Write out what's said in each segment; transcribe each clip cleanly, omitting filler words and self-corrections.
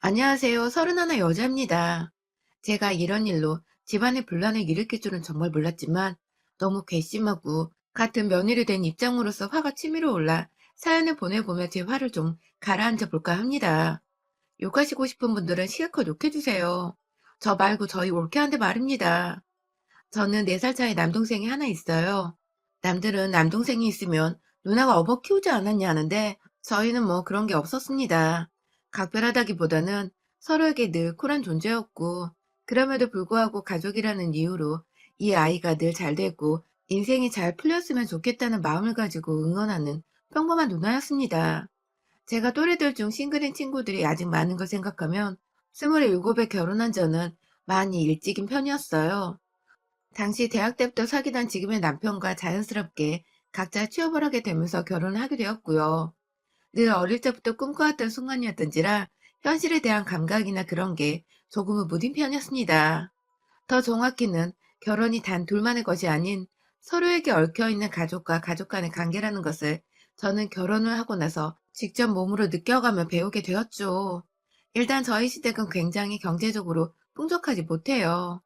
안녕하세요. 31 여자입니다. 제가 이런 일로 집안의 분란을 일으킬 줄은 정말 몰랐지만 너무 괘씸하고 같은 며느리 된 입장으로서 화가 치밀어 올라 사연을 보내보며 제 화를 좀 가라앉혀 볼까 합니다. 욕하시고 싶은 분들은 실컷 욕해주세요. 저 말고 저희 올케한테 말입니다. 저는 4살 차이 남동생이 하나 있어요. 남들은 남동생이 있으면 누나가 업어 키우지 않았냐 하는데 저희는 뭐 그런 게 없었습니다. 각별하다기보다는 서로에게 늘 쿨한 존재였고 그럼에도 불구하고 가족이라는 이유로 이 아이가 늘 잘 되고 인생이 잘 풀렸으면 좋겠다는 마음을 가지고 응원하는 평범한 누나였습니다. 제가 또래들 중 싱글인 친구들이 아직 많은 걸 생각하면 27에 결혼한 저는 많이 일찍인 편이었어요. 당시 대학 때부터 사귀던 지금의 남편과 자연스럽게 각자 취업을 하게 되면서 결혼을 하게 되었고요. 늘 어릴 때부터 꿈꿔왔던 순간이었던지라 현실에 대한 감각이나 그런 게 조금은 무딘 편이었습니다. 더 정확히는 결혼이 단 둘만의 것이 아닌 서로에게 얽혀있는 가족과 가족 간의 관계라는 것을 저는 결혼을 하고 나서 직접 몸으로 느껴가며 배우게 되었죠. 일단 저희 시댁은 굉장히 경제적으로 풍족하지 못해요.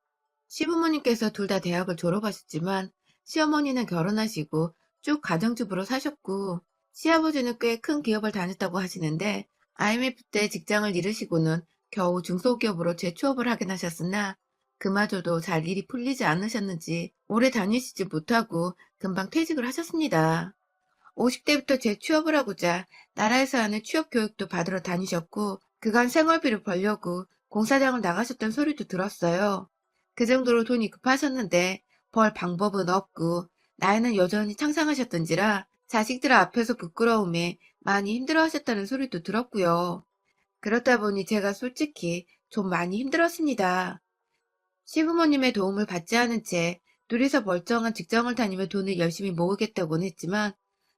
시부모님께서 둘 다 대학을 졸업하셨지만 시어머니는 결혼하시고 쭉 가정주부로 사셨고 시아버지는 꽤 큰 기업을 다녔다고 하시는데 IMF 때 직장을 잃으시고는 겨우 중소기업으로 재취업을 하긴 하셨으나 그마저도 잘 일이 풀리지 않으셨는지 오래 다니시지 못하고 금방 퇴직을 하셨습니다. 50대부터 재취업을 하고자 나라에서 하는 취업 교육도 받으러 다니셨고 그간 생활비를 벌려고 공사장을 나가셨던 소리도 들었어요. 그 정도로 돈이 급하셨는데 벌 방법은 없고 나이는 여전히 창창하셨던지라 자식들 앞에서 부끄러움에 많이 힘들어하셨다는 소리도 들었고요. 그렇다 보니 제가 솔직히 좀 많이 힘들었습니다. 시부모님의 도움을 받지 않은 채 둘이서 멀쩡한 직장을 다니며 돈을 열심히 모으겠다고는 했지만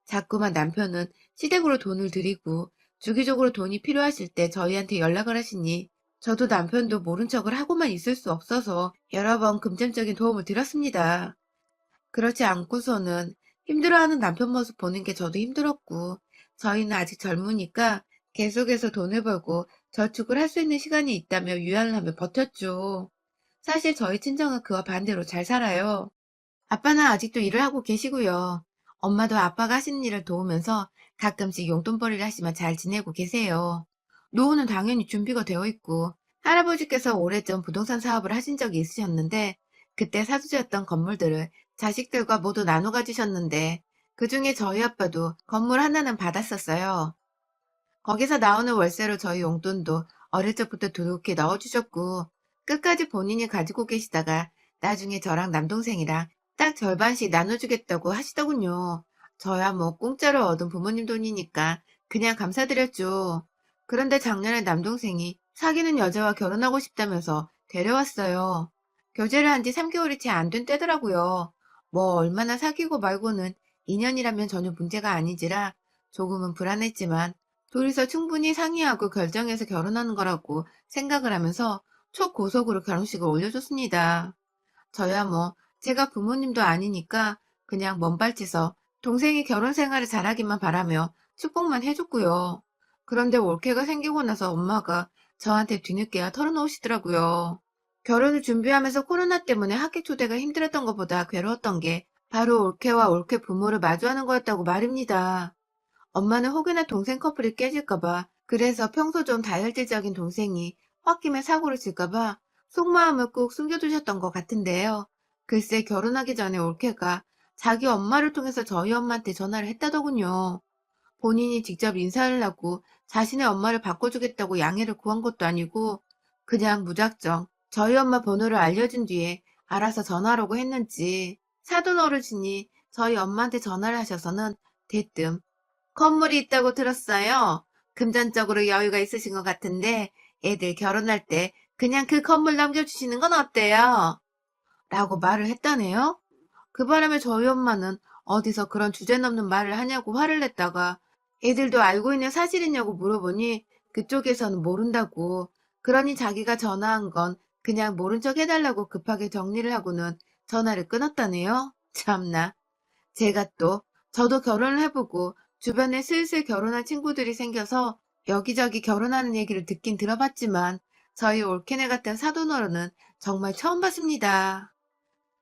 자꾸만 남편은 시댁으로 돈을 들이고 주기적으로 돈이 필요하실 때 저희한테 연락을 하시니 저도 남편도 모른 척을 하고만 있을 수 없어서 여러 번 금전적인 도움을 드렸습니다. 그렇지 않고서는 힘들어하는 남편 모습 보는 게 저도 힘들었고 저희는 아직 젊으니까 계속해서 돈을 벌고 저축을 할 수 있는 시간이 있다며 유연을 하며 버텼죠. 사실 저희 친정은 그와 반대로 잘 살아요. 아빠는 아직도 일을 하고 계시고요. 엄마도 아빠가 하시는 일을 도우면서 가끔씩 용돈벌이를 하시며 잘 지내고 계세요. 노후는 당연히 준비가 되어 있고 할아버지께서 오래전 부동산 사업을 하신 적이 있으셨는데 그때 사두셨던 건물들을 자식들과 모두 나눠 가지셨는데 그중에 저희 아빠도 건물 하나는 받았었어요. 거기서 나오는 월세로 저희 용돈도 어릴 적부터 두둑히 넣어주셨고 끝까지 본인이 가지고 계시다가 나중에 저랑 남동생이랑 딱 절반씩 나눠주겠다고 하시더군요. 저야 뭐 공짜로 얻은 부모님 돈이니까 그냥 감사드렸죠. 그런데 작년에 남동생이 사귀는 여자와 결혼하고 싶다면서 데려왔어요. 교제를 한 지 3개월이 채 안 된 때더라고요. 뭐 얼마나 사귀고 말고는 2년이라면 전혀 문제가 아니지라 조금은 불안했지만 둘이서 충분히 상의하고 결정해서 결혼하는 거라고 생각을 하면서 초고속으로 결혼식을 올려줬습니다. 저야 뭐 제가 부모님도 아니니까 그냥 먼발치서 동생이 결혼 생활을 잘하기만 바라며 축복만 해줬고요. 그런데 올케가 생기고 나서 엄마가 저한테 뒤늦게야 털어놓으시더라고요. 결혼을 준비하면서 코로나 때문에 학교 초대가 힘들었던 것보다 괴로웠던 게 바로 올케와 올케 부모를 마주하는 거였다고 말입니다. 엄마는 혹여나 동생 커플이 깨질까봐 그래서 평소 좀 다혈질적인 동생이 홧김에 사고를 칠까봐 속마음을 꾹 숨겨두셨던 것 같은데요. 글쎄 결혼하기 전에 올케가 자기 엄마를 통해서 저희 엄마한테 전화를 했다더군요. 본인이 직접 인사를 하고 자신의 엄마를 바꿔주겠다고 양해를 구한 것도 아니고 그냥 무작정 저희 엄마 번호를 알려준 뒤에 알아서 전화하라고 했는지 사돈 어르신이 저희 엄마한테 전화를 하셔서는 대뜸 건물이 있다고 들었어요. 금전적으로 여유가 있으신 것 같은데 애들 결혼할 때 그냥 그 건물 넘겨주시는 건 어때요? 라고 말을 했다네요. 그 바람에 저희 엄마는 어디서 그런 주제넘는 말을 하냐고 화를 냈다가 애들도 알고 있는 사실이냐고 물어보니 그쪽에서는 모른다고. 그러니 자기가 전화한 건 그냥 모른 척 해달라고 급하게 정리를 하고는 전화를 끊었다네요. 참나. 제가 또 저도 결혼을 해보고 주변에 슬슬 결혼할 친구들이 생겨서 여기저기 결혼하는 얘기를 듣긴 들어봤지만 저희 올케네 같은 사돈어른은 정말 처음 봤습니다.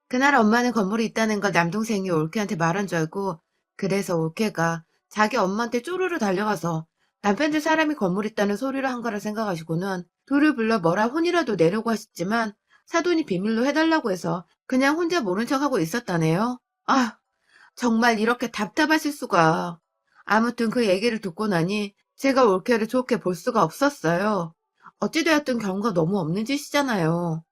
그날 엄마는 건물에 있다는 걸 남동생이 올케한테 말한 줄 알고 그래서 올케가 자기 엄마한테 쪼르르 달려가서 남편들 사람이 건물에 있다는 소리를 한 거라 생각하시고는 둘을 불러 뭐라 혼이라도 내려고 하셨지만 사돈이 비밀로 해달라고 해서 그냥 혼자 모른 척하고 있었다네요. 아, 정말 이렇게 답답하실 수가. 아무튼 그 얘기를 듣고 나니 제가 올케를 좋게 볼 수가 없었어요. 어찌되었든 경우가 너무 없는 짓이잖아요.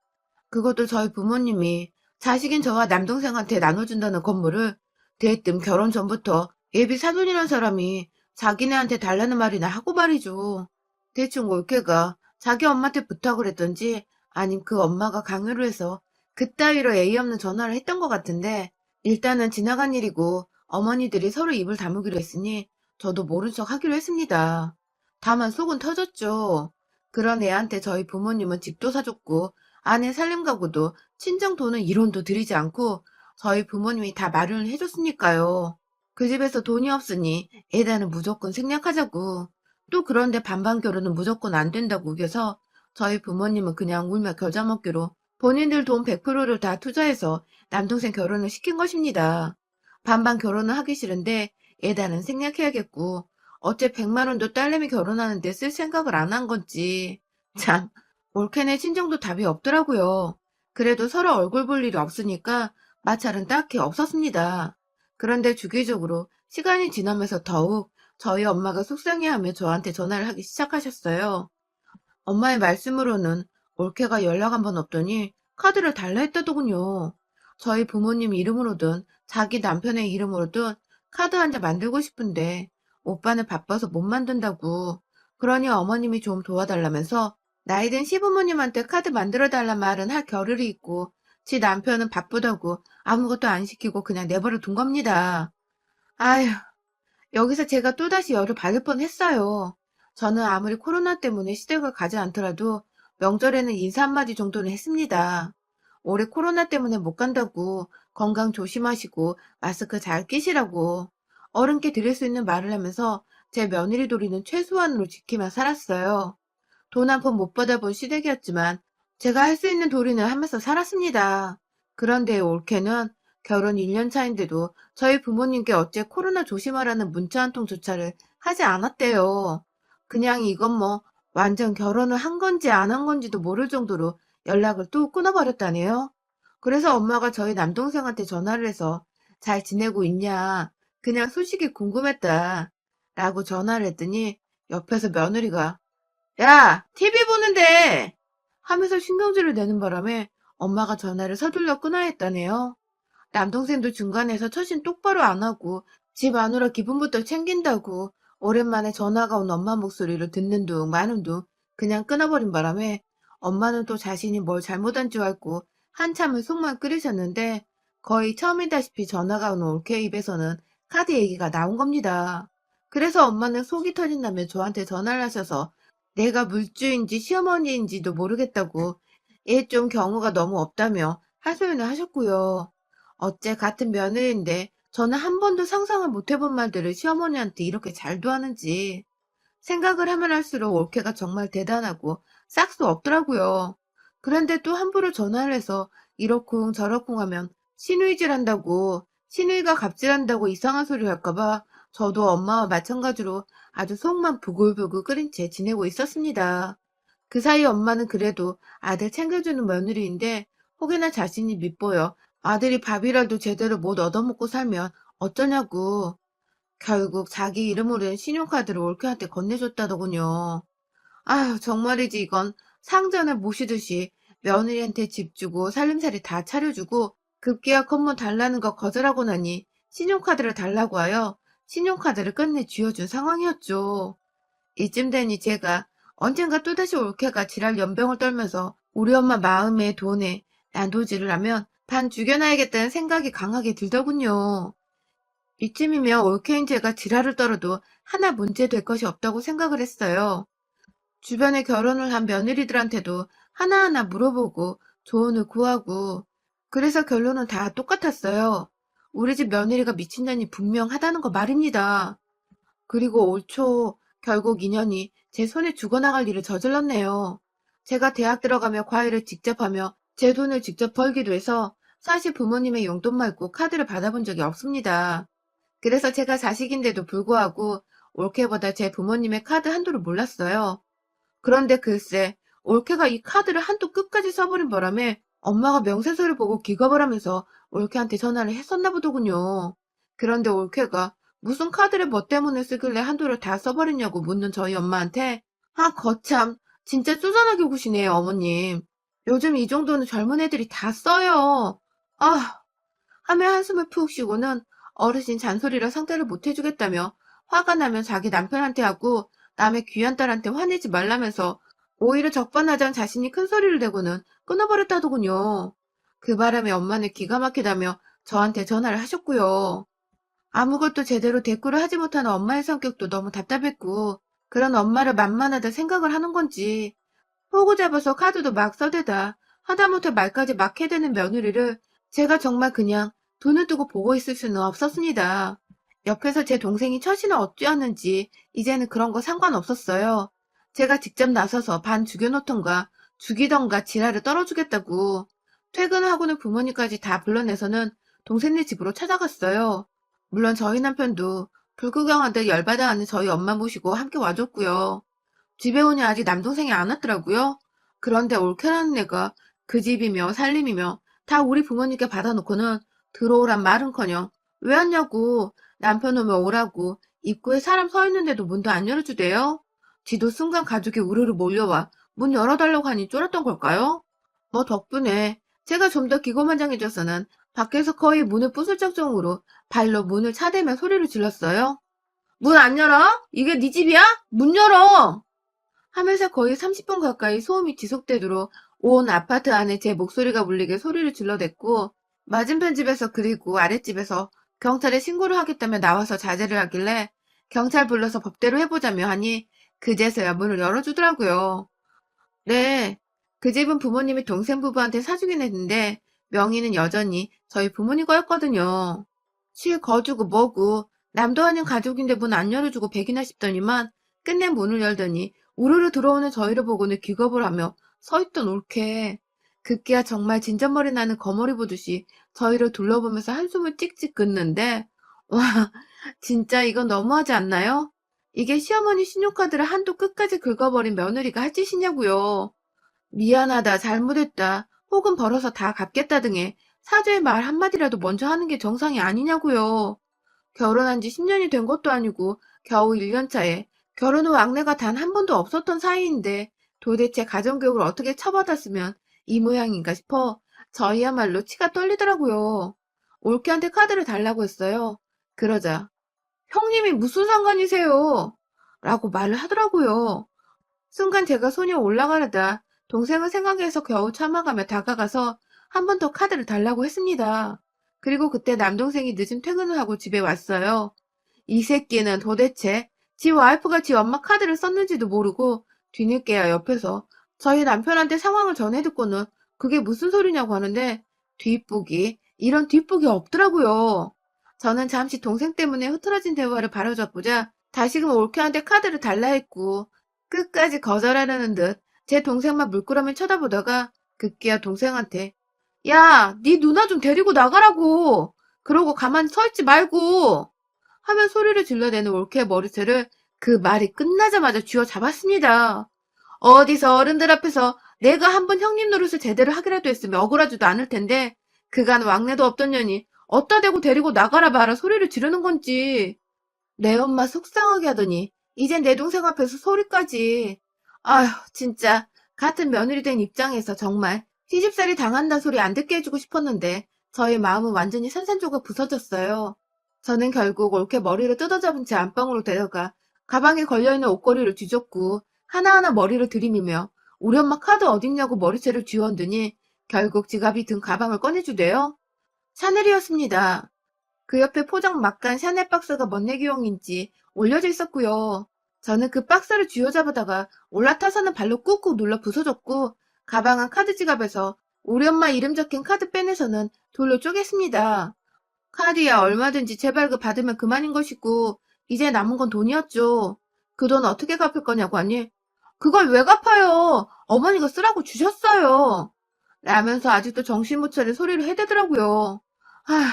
그것도 저희 부모님이 자식인 저와 남동생한테 나눠준다는 건물을 대뜸 결혼 전부터 예비 사돈이란 사람이 자기네한테 달라는 말이나 하고 말이죠. 대충 올케가 자기 엄마한테 부탁을 했던지 아님 그 엄마가 강요를 해서 그따위로 예의 없는 전화를 했던 것 같은데 일단은 지나간 일이고 어머니들이 서로 입을 다무기로 했으니 저도 모른 척 하기로 했습니다. 다만 속은 터졌죠. 그런 애한테 저희 부모님은 집도 사줬고 아내 살림가구도 친정 돈은 1원도 들이지 않고 저희 부모님이 다 마련을 해줬으니까요. 그 집에서 돈이 없으니 애다는 무조건 생략하자고. 또 그런데 반반 결혼은 무조건 안 된다고 우겨서 저희 부모님은 그냥 울며 겨자 먹기로 본인들 돈 100%를 다 투자해서 남동생 결혼을 시킨 것입니다. 반반 결혼은 하기 싫은데 애다는 생략해야겠고 어째 100만 원도 딸내미 결혼하는데 쓸 생각을 안 한 건지. 참, 올케네 친정도 답이 없더라고요. 그래도 서로 얼굴 볼 일이 없으니까 마찰은 딱히 없었습니다. 그런데 주기적으로 시간이 지나면서 더욱 저희 엄마가 속상해하며 저한테 전화를 하기 시작하셨어요. 엄마의 말씀으로는 올케가 연락 한 번 없더니 카드를 달라 했다더군요. 저희 부모님 이름으로든 자기 남편의 이름으로든 카드 한 장 만들고 싶은데 오빠는 바빠서 못 만든다고. 그러니 어머님이 좀 도와달라면서 나이든 시부모님한테 카드 만들어 달란 말은 할 겨를이 있고 지 남편은 바쁘다고 아무것도 안 시키고 그냥 내버려 둔 겁니다. 아휴. 여기서 제가 또다시 열을 받을 뻔했어요. 저는 아무리 코로나 때문에 시댁을 가지 않더라도 명절에는 인사 한마디 정도는 했습니다. 올해 코로나 때문에 못 간다고 건강 조심하시고 마스크 잘 끼시라고 어른께 드릴 수 있는 말을 하면서 제 며느리 도리는 최소한으로 지키며 살았어요. 돈 한 푼 못 받아본 시댁이었지만 제가 할 수 있는 도리는 하면서 살았습니다. 그런데 올케는 결혼 1년 차인데도 저희 부모님께 어째 코로나 조심하라는 문자 한 통조차를 하지 않았대요. 그냥 이건 뭐 완전 결혼을 한 건지 안 한 건지도 모를 정도로 연락을 또 끊어버렸다네요. 그래서 엄마가 저희 남동생한테 전화를 해서 잘 지내고 있냐, 그냥 소식이 궁금했다, 라고 전화를 했더니 옆에서 며느리가 야, TV 보는데! 하면서 신경질을 내는 바람에 엄마가 전화를 서둘러 끊어야 했다네요. 남동생도 중간에서 처신 똑바로 안 하고 집 안으로 기분부터 챙긴다고 오랜만에 전화가 온 엄마 목소리를 듣는 둥 마는 둥 그냥 끊어버린 바람에 엄마는 또 자신이 뭘 잘못한 줄 알고 한참을 속만 끓이셨는데 거의 처음이다시피 전화가 온 올케 입에서는 카드 얘기가 나온 겁니다. 그래서 엄마는 속이 터진다며 저한테 전화를 하셔서 내가 물주인지 시어머니인지도 모르겠다고 얘 좀 경우가 너무 없다며 하소연을 하셨고요. 어째 같은 며느리인데 저는 한 번도 상상을 못 해본 말들을 시어머니한테 이렇게 잘도 하는지 생각을 하면 할수록 올케가 정말 대단하고 싹 수 없더라고요. 그런데 또 함부로 전화를 해서 이러쿵 저러쿵 하면 시누이질한다고 시누이가 갑질한다고 이상한 소리 할까봐 저도 엄마와 마찬가지로 아주 속만 부글부글 끓인 채 지내고 있었습니다. 그 사이 엄마는 그래도 아들 챙겨주는 며느리인데 혹여나 자신이 밉보여 아들이 밥이라도 제대로 못 얻어먹고 살면 어쩌냐고 결국 자기 이름으로 된 신용카드를 올케한테 건네줬다더군요. 아휴 정말이지 이건 상전을 모시듯이 며느리한테 집 주고 살림살이 다 차려주고 급기야 건물 달라는 거 거절하고 나니 신용카드를 달라고 하여 신용카드를 끝내 쥐어준 상황이었죠. 이쯤 되니 제가 언젠가 또다시 올케가 지랄 연병을 떨면서 우리 엄마 마음에 돈에 난도질을 하면 반 죽여놔야겠다는 생각이 강하게 들더군요. 이쯤이면 올케인 제가 지랄을 떨어도 하나 문제될 것이 없다고 생각을 했어요. 주변에 결혼을 한 며느리들한테도 하나하나 물어보고 조언을 구하고 그래서 결론은 다 똑같았어요. 우리 집 며느리가 미친 년이 분명하다는 거 말입니다. 그리고 올 초 결국 인연이 제 손에 죽어나갈 일을 저질렀네요. 제가 대학 들어가며 과외를 직접 하며 제 돈을 직접 벌기도 해서 사실 부모님의 용돈 말고 카드를 받아본 적이 없습니다. 그래서 제가 자식인데도 불구하고 올케보다 제 부모님의 카드 한도를 몰랐어요. 그런데 글쎄, 올케가 이 카드를 한도 끝까지 써버린 바람에 엄마가 명세서를 보고 기겁을 하면서 올케한테 전화를 했었나 보더군요. 그런데 올케가 무슨 카드를 뭐 때문에 쓰길래 한도를 다 써버렸냐고 묻는 저희 엄마한테 아, 거참, 진짜 쪼잔하게 구시네요, 어머님. 요즘 이 정도는 젊은 애들이 다 써요. 아, 하며 한숨을 푹 쉬고는 어르신 잔소리라 상대를 못 해주겠다며 화가 나면 자기 남편한테 하고 남의 귀한 딸한테 화내지 말라면서 오히려 적반하장 자신이 큰 소리를 내고는 끊어버렸다더군요. 그 바람에 엄마는 기가 막히다며 저한테 전화를 하셨고요. 아무것도 제대로 대꾸를 하지 못하는 엄마의 성격도 너무 답답했고 그런 엄마를 만만하다 생각을 하는 건지 호구 잡아서 카드도 막 써대다 하다못해 말까지 막 해대는 며느리를 제가 정말 그냥 눈을 뜨고 보고 있을 수는 없었습니다. 옆에서 제 동생이 처신을 어찌하는지 이제는 그런 거 상관없었어요. 제가 직접 나서서 반 죽여놓던가 죽이던가 지랄을 떨어주겠다고 퇴근하고는 부모님까지 다 불러내서는 동생네 집으로 찾아갔어요. 물론 저희 남편도 불구경하듯 열받아 하는 저희 엄마 모시고 함께 와줬고요. 집에 오니 아직 남동생이 안 왔더라고요. 그런데 올케라는 애가 그 집이며 살림이며 다 우리 부모님께 받아놓고는 들어오란 말은커녕 왜 왔냐고 남편 오면 오라고 입구에 사람 서 있는데도 문도 안 열어주대요. 지도 순간 가족이 우르르 몰려와 문 열어달라고 하니 쫄았던 걸까요? 뭐 덕분에 제가 좀 더 기고만장해져서는 밖에서 거의 문을 부술 정도로 발로 문을 차대며 소리를 질렀어요. 문 안 열어? 이게 네 집이야? 문 열어! 하면서 거의 30분 가까이 소음이 지속되도록 온 아파트 안에 제 목소리가 울리게 소리를 질러댔고 맞은편 집에서 그리고 아랫집에서 경찰에 신고를 하겠다며 나와서 자제를 하길래 경찰 불러서 법대로 해보자며 하니 그제서야 문을 열어주더라고요. 네, 그 집은 부모님이 동생 부부한테 사주긴 했는데 명의는 여전히 저희 부모님 거였거든요. 실 거주고 뭐고 남도 아닌 가족인데 문 안 열어주고 백이나 싶더니만 끝내 문을 열더니 우르르 들어오는 저희를 보고는 기겁을 하며 서있던 올케. 급기야 정말 진전머리 나는 거머리 보듯이 저희를 둘러보면서 한숨을 찍찍 긋는데 와 진짜 이건 너무하지 않나요? 이게 시어머니 신용카드를 한도 끝까지 긁어버린 며느리가 할 짓이냐고요. 미안하다, 잘못했다, 혹은 벌어서 다 갚겠다 등의 사죄의 말 한마디라도 먼저 하는 게 정상이 아니냐고요. 결혼한 지 10년이 된 것도 아니고 겨우 1년 차에 결혼 후 악내가 단 한 번도 없었던 사이인데 도대체 가정교육을 어떻게 쳐받았으면 이 모양인가 싶어 저희야말로 치가 떨리더라고요. 올케한테 카드를 달라고 했어요. 그러자 형님이 무슨 상관이세요? 라고 말을 하더라고요. 순간 제가 손이 올라가려다 동생을 생각해서 겨우 참아가며 다가가서 한 번 더 카드를 달라고 했습니다. 그리고 그때 남동생이 늦은 퇴근을 하고 집에 왔어요. 이 새끼는 도대체 지 와이프가 지 엄마 카드를 썼는지도 모르고 뒤늦게야 옆에서 저희 남편한테 상황을 전해 듣고는 그게 무슨 소리냐고 하는데 뒷북이 이런 뒷북이 없더라고요. 저는 잠시 동생 때문에 흐트러진 대화를 바로잡고자 다시금 올케한테 카드를 달라 했고 끝까지 거절하려는 듯 제 동생만 물끄러미 쳐다보다가 급기야 동생한테 야, 네 누나 좀 데리고 나가라고. 그러고 가만히 서 있지 말고 하면 소리를 질러대는 올케의 머리채를 그 말이 끝나자마자 쥐어잡았습니다. 어디서 어른들 앞에서 내가 한번 형님 노릇을 제대로 하기라도 했으면 억울하지도 않을 텐데 그간 왕래도 없던 년이 어따 대고 데리고 나가라 마라 소리를 지르는 건지 내 엄마 속상하게 하더니 이젠 내 동생 앞에서 소리까지. 아휴 진짜 같은 며느리 된 입장에서 정말 시집살이 당한다 소리 안 듣게 해주고 싶었는데 저의 마음은 완전히 산산조각 부서졌어요. 저는 결국 옳게 머리를 뜯어잡은 채 안방으로 데려가 가방에 걸려있는 옷걸이를 뒤졌고 하나하나 머리를 들이미며 우리 엄마 카드 어딨냐고 머리채를 쥐어얹더니 결국 지갑이 든 가방을 꺼내주대요. 샤넬이었습니다. 그 옆에 포장 막간 샤넬 박스가 멋내기용인지 올려져 있었고요. 저는 그 박스를 쥐어잡으다가 올라타서는 발로 꾹꾹 눌러 부서졌고 가방은 카드 지갑에서 우리 엄마 이름 적힌 카드 빼내서는 돌로 쪼갰습니다. 카드야 얼마든지 제발 그 받으면 그만인 것이고 이제 남은 건 돈이었죠. 그 돈 어떻게 갚을 거냐고 하니 그걸 왜 갚아요? 어머니가 쓰라고 주셨어요. 라면서 아직도 정신 못 차린 소리를 해대더라고요. 아휴,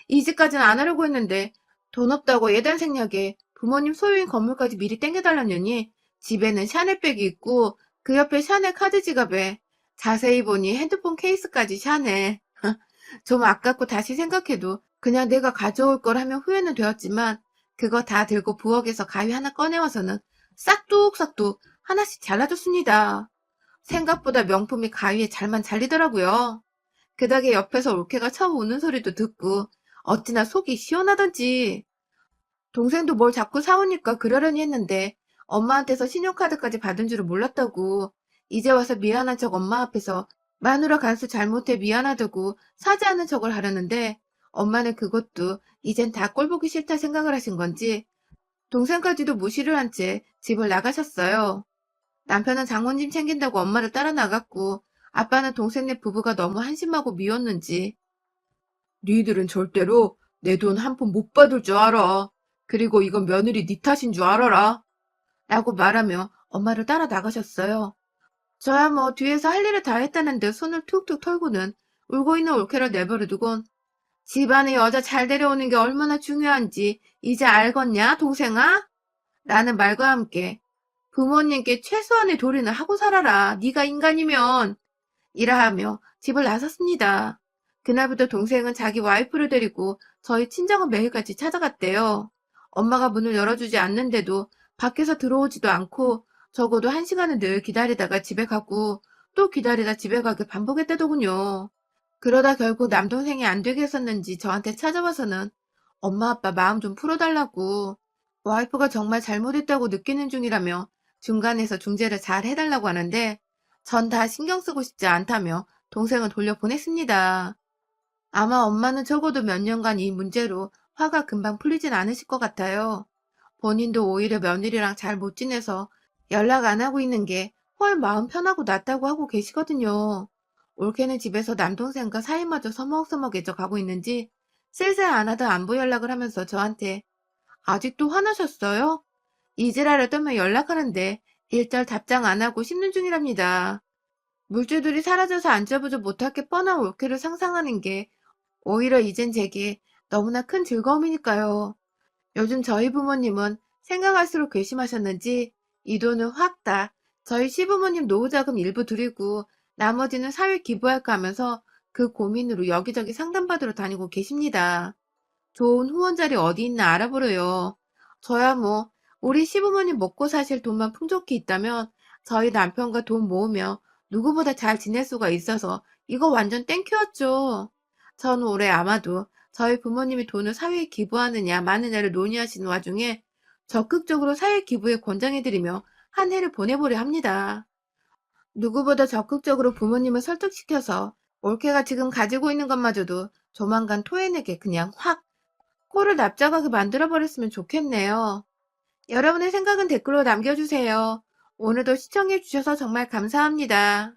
이 집까지는 안 하려고 했는데 돈 없다고 예단 생략에 부모님 소유인 건물까지 미리 땡겨달라느니 집에는 샤넬백이 있고 그 옆에 샤넬 카드 지갑에 자세히 보니 핸드폰 케이스까지 샤넬. 좀 아깝고 다시 생각해도 그냥 내가 가져올 걸 하면 후회는 되었지만 그거 다 들고 부엌에서 가위 하나 꺼내와서는 싹둑싹둑 하나씩 잘라줬습니다. 생각보다 명품이 가위에 잘만 잘리더라고요. 그 덕에 옆에서 올케가 처음 우는 소리도 듣고 어찌나 속이 시원하던지 동생도 뭘 자꾸 사오니까 그러려니 했는데 엄마한테서 신용카드까지 받은 줄을 몰랐다고 이제 와서 미안한 척 엄마 앞에서 마누라 간수 잘못해 미안하다고 사죄하는 척을 하려는데 엄마는 그것도 이젠 다 꼴보기 싫다 생각을 하신 건지 동생까지도 무시를 한 채 집을 나가셨어요. 남편은 장모님 챙긴다고 엄마를 따라 나갔고 아빠는 동생네 부부가 너무 한심하고 미웠는지 니들은 절대로 내 돈 한 푼 못 받을 줄 알아. 그리고 이건 며느리 니 탓인 줄 알아라. 라고 말하며 엄마를 따라 나가셨어요. 저야 뭐 뒤에서 할 일을 다 했다는데 손을 툭툭 털고는 울고 있는 올케를 내버려 두곤 집안에 여자 잘 데려오는 게 얼마나 중요한지 이제 알겠냐, 동생아? 라는 말과 함께 부모님께 최소한의 도리는 하고 살아라. 네가 인간이면. 이라 하며 집을 나섰습니다. 그날부터 동생은 자기 와이프를 데리고 저희 친정은 매일같이 찾아갔대요. 엄마가 문을 열어주지 않는데도 밖에서 들어오지도 않고 적어도 1시간은 늘 기다리다가 집에 가고 또 기다리다 집에 가길 반복했다더군요. 그러다 결국 남동생이 안 되겠었는지 저한테 찾아와서는 엄마 아빠 마음 좀 풀어달라고 와이프가 정말 잘못했다고 느끼는 중이라며 중간에서 중재를 잘 해달라고 하는데 전 다 신경 쓰고 싶지 않다며 동생을 돌려보냈습니다. 아마 엄마는 적어도 몇 년간 이 문제로 화가 금방 풀리진 않으실 것 같아요. 본인도 오히려 며느리랑 잘 못 지내서 연락 안 하고 있는 게 헐 마음 편하고 낫다고 하고 계시거든요. 올케는 집에서 남동생과 사이마저 서먹서먹해져 가고 있는지 슬슬 안 하던 안부 연락을 하면서 저한테 아직도 화나셨어요? 이지라를 떠면 연락하는데 일절 답장 안 하고 씹는 중이랍니다. 물줄들이 사라져서 안절부절 못할 게 뻔한 올케를 상상하는 게 오히려 이젠 제게 너무나 큰 즐거움이니까요. 요즘 저희 부모님은 생각할수록 괘씸하셨는지 이 돈을 확 다 저희 시부모님 노후자금 일부 드리고 나머지는 사회 기부할까 하면서 그 고민으로 여기저기 상담받으러 다니고 계십니다. 좋은 후원 자리 어디 있나 알아보래요. 저야 뭐 우리 시부모님 먹고 사실 돈만 풍족히 있다면 저희 남편과 돈 모으며 누구보다 잘 지낼 수가 있어서 이거 완전 땡큐였죠. 전 올해 아마도 저희 부모님이 돈을 사회에 기부하느냐 마느냐를 논의하시는 와중에 적극적으로 사회 기부에 권장해드리며 한 해를 보내보려 합니다. 누구보다 적극적으로 부모님을 설득시켜서 올케가 지금 가지고 있는 것마저도 조만간 토해내게 그냥 확 코를 납작하게 만들어버렸으면 좋겠네요. 여러분의 생각은 댓글로 남겨주세요. 오늘도 시청해주셔서 정말 감사합니다.